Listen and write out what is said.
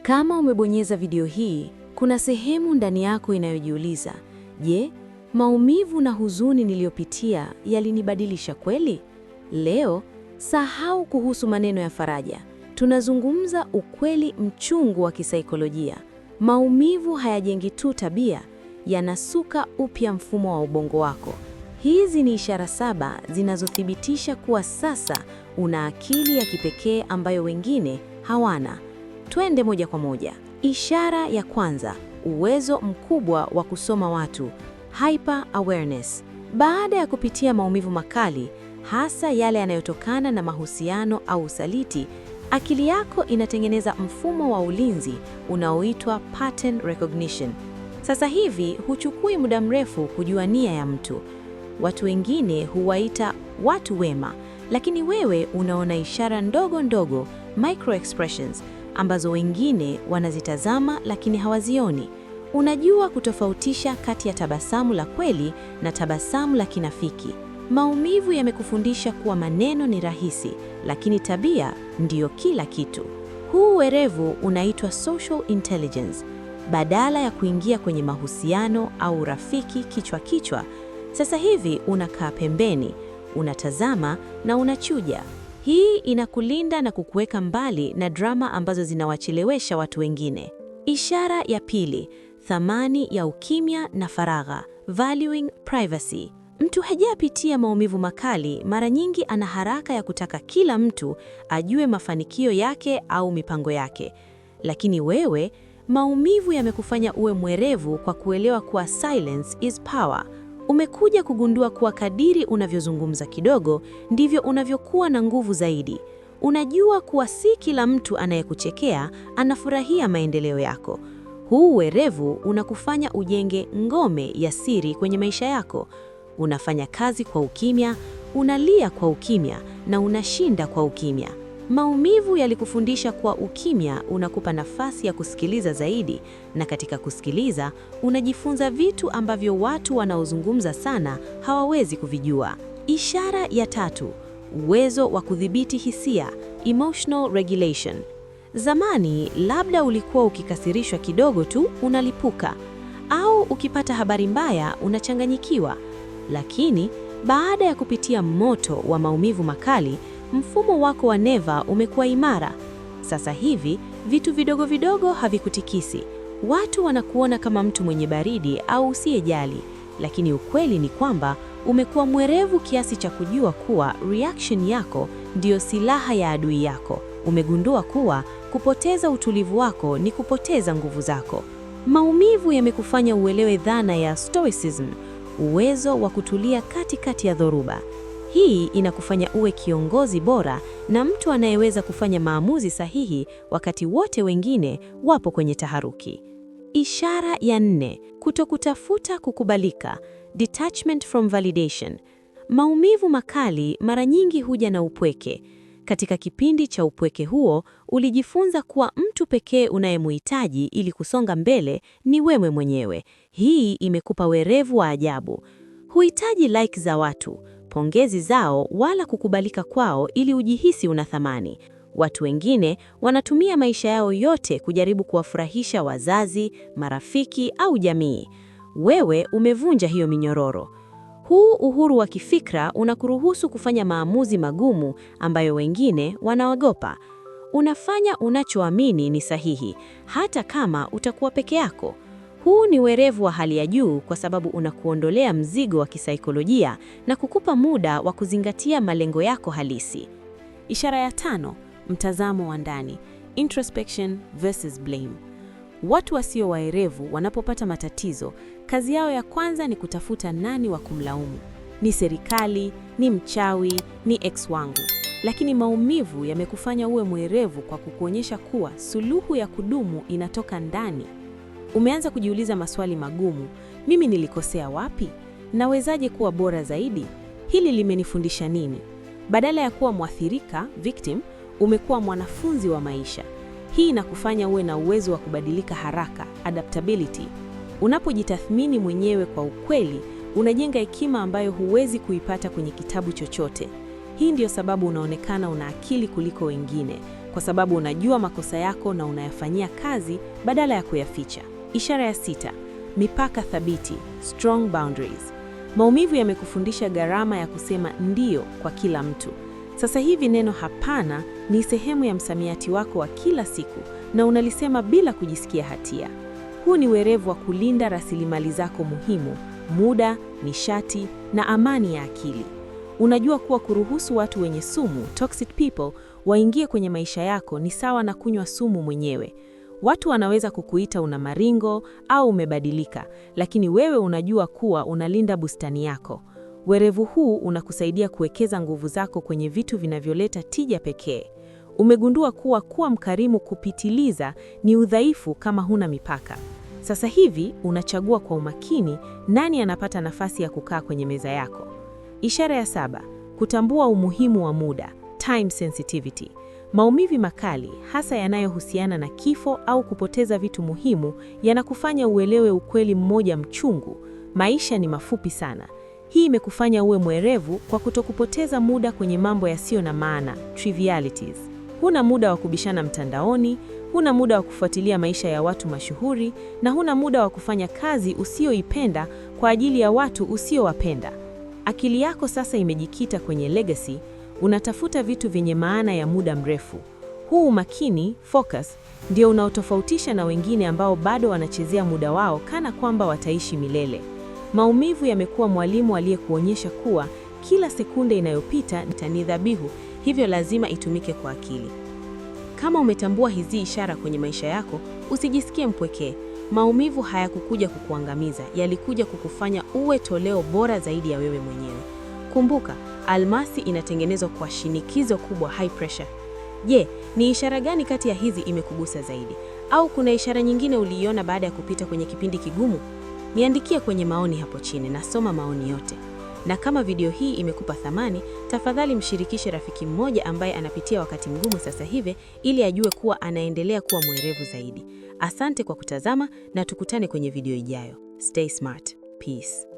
Kama umebonyeza video hii, kuna sehemu ndani yako inayojiuliza, je, maumivu na huzuni niliyopitia yalinibadilisha kweli? Leo, sahau kuhusu maneno ya faraja. Tunazungumza ukweli mchungu wa kisaikolojia. Maumivu hayajengi tu tabia, yanasuka upya mfumo wa ubongo wako. Hizi ni ishara 7 zinazothibitisha kuwa sasa una akili ya kipekee ambayo wengine hawana. Twende moja kwa moja. Ishara ya kwanza, uwezo mkubwa wa kusoma watu, hyper awareness. Baada ya kupitia maumivu makali, hasa yale yanayotokana na mahusiano au usaliti, akili yako inatengeneza mfumo wa ulinzi unaoitwa pattern recognition. Sasa hivi huchukui muda mrefu kujua nia ya mtu. Watu wengine huwaita watu wema, lakini wewe unaona ishara ndogo ndogo, micro expressions, ambazo wengine wanazitazama lakini hawazioni. Unajua kutofautisha kati ya tabasamu la kweli na tabasamu la kinafiki. Maumivu yamekufundisha kuwa maneno ni rahisi, lakini tabia ndiyo kila kitu. Huu werevu unaitwa social intelligence. Badala ya kuingia kwenye mahusiano au rafiki kichwa kichwa, sasa hivi unakaa pembeni, unatazama na unachuja. Hii inakulinda na kukuweka mbali na drama ambazo zinawachelewesha watu wengine. Ishara ya pili, thamani ya ukimya na faragha, valuing privacy. Mtu hajapitia maumivu makali, mara nyingi ana haraka ya kutaka kila mtu ajue mafanikio yake au mipango yake. Lakini wewe, maumivu yamekufanya uwe mwerevu kwa kuelewa kuwa silence is power. Umekuja kugundua kuwa kadiri unavyozungumza kidogo, ndivyo unavyokuwa na nguvu zaidi. Unajua kuwa si kila mtu anayekuchekea anafurahia maendeleo yako. Huu werevu unakufanya ujenge ngome ya siri kwenye maisha yako. Unafanya kazi kwa ukimya, unalia kwa ukimya na unashinda kwa ukimya. Maumivu yalikufundisha kuwa ukimya unakupa nafasi ya kusikiliza zaidi, na katika kusikiliza unajifunza vitu ambavyo watu wanaozungumza sana hawawezi kuvijua. Ishara ya tatu, uwezo wa kudhibiti hisia, emotional regulation. Zamani labda ulikuwa ukikasirishwa kidogo tu unalipuka, au ukipata habari mbaya unachanganyikiwa. Lakini baada ya kupitia moto wa maumivu makali, mfumo wako wa neva umekuwa imara. Sasa hivi vitu vidogo vidogo havikutikisi. Watu wanakuona kama mtu mwenye baridi au usiyejali, lakini ukweli ni kwamba umekuwa mwerevu kiasi cha kujua kuwa reaction yako ndiyo silaha ya adui yako. Umegundua kuwa kupoteza utulivu wako ni kupoteza nguvu zako. Maumivu yamekufanya uelewe dhana ya stoicism, uwezo wa kutulia katikati ya dhoruba. Hii inakufanya uwe kiongozi bora na mtu anayeweza kufanya maamuzi sahihi wakati wote wengine wapo kwenye taharuki. Ishara ya 4, kutokutafuta kukubalika, detachment from validation. Maumivu makali mara nyingi huja na upweke. Katika kipindi cha upweke huo, ulijifunza kuwa mtu pekee unayemhitaji ili kusonga mbele ni wewe mwenyewe. Hii imekupa werevu wa ajabu. Huhitaji like za watu, pongezi zao wala kukubalika kwao ili ujihisi una thamani. Watu wengine wanatumia maisha yao yote kujaribu kuwafurahisha wazazi, marafiki au jamii. Wewe umevunja hiyo minyororo. Huu uhuru wa kifikra unakuruhusu kufanya maamuzi magumu ambayo wengine wanaogopa. Unafanya unachoamini ni sahihi, hata kama utakuwa peke yako. Huu ni werevu wa hali ya juu kwa sababu unakuondolea mzigo wa kisaikolojia na kukupa muda wa kuzingatia malengo yako halisi. Ishara ya 5, mtazamo wa ndani, introspection versus blame. Watu wasio waerevu wanapopata matatizo, kazi yao ya kwanza ni kutafuta nani wa kumlaumu. Ni serikali, ni mchawi, ni ex wangu. Lakini maumivu yamekufanya uwe mwerevu kwa kukuonyesha kuwa suluhu ya kudumu inatoka ndani. Umeanza kujiuliza maswali magumu. Mimi nilikosea wapi? Nawezaje kuwa bora zaidi? Hili limenifundisha nini? Badala ya kuwa mwathirika, victim, umekuwa mwanafunzi wa maisha. Hii inakufanya uwe na uwezo wa kubadilika haraka, adaptability. Unapojitathmini mwenyewe kwa ukweli, unajenga hekima ambayo huwezi kuipata kwenye kitabu chochote. Hii ndiyo sababu unaonekana una akili kuliko wengine. kwa sababu unajua makosa yako na unayafanyia kazi badala ya kuyaficha. Ishara ya 6, mipaka thabiti, strong boundaries. Maumivu yamekufundisha gharama ya kusema ndio kwa kila mtu. Sasa hivi neno hapana ni sehemu ya msamiati wako wa kila siku na unalisema bila kujisikia hatia. Huu ni werevu wa kulinda rasilimali zako muhimu, muda, nishati na amani ya akili. Unajua kuwa kuruhusu watu wenye sumu, toxic people, waingie kwenye maisha yako ni sawa na kunywa sumu mwenyewe. Watu wanaweza kukuita una maringo au umebadilika, lakini wewe unajua kuwa unalinda bustani yako. Werevu huu unakusaidia kuwekeza nguvu zako kwenye vitu vinavyoleta tija pekee. Umegundua kuwa mkarimu kupitiliza ni udhaifu kama huna mipaka. Sasa hivi unachagua kwa umakini nani anapata nafasi ya kukaa kwenye meza yako. Ishara ya 7, kutambua umuhimu wa muda, time sensitivity. Maumivu makali, hasa yanayohusiana na kifo au kupoteza vitu muhimu, yanakufanya uelewe ukweli mmoja mchungu: maisha ni mafupi sana. Hii imekufanya uwe mwerevu kwa kutokupoteza muda kwenye mambo yasiyo na maana, trivialities. Huna muda wa kubishana mtandaoni, huna muda wa kufuatilia maisha ya watu mashuhuri, na huna muda wa kufanya kazi usioipenda kwa ajili ya watu usiowapenda. Akili yako sasa imejikita kwenye legacy, unatafuta vitu vyenye maana ya muda mrefu. Huu umakini, focus, ndio unaotofautisha na wengine ambao bado wanachezea muda wao kana kwamba wataishi milele. Maumivu yamekuwa mwalimu aliyekuonyesha kuwa kila sekunde inayopita ni dhabihu, hivyo lazima itumike kwa akili. Kama umetambua hizi ishara kwenye maisha yako, usijisikie mpweke. Maumivu hayakukuja kukuangamiza, yalikuja kukufanya uwe toleo bora zaidi ya wewe mwenyewe. Kumbuka, almasi inatengenezwa kwa shinikizo kubwa, high pressure. Je, ni ishara gani kati ya hizi imekugusa zaidi? Au kuna ishara nyingine uliiona baada ya kupita kwenye kipindi kigumu? Niandikie kwenye maoni hapo chini, nasoma maoni yote. Na kama video hii imekupa thamani, tafadhali mshirikishe rafiki mmoja ambaye anapitia wakati mgumu sasa hivi ili ajue kuwa anaendelea kuwa mwerevu zaidi. Asante kwa kutazama na tukutane kwenye video ijayo. Stay smart. Peace.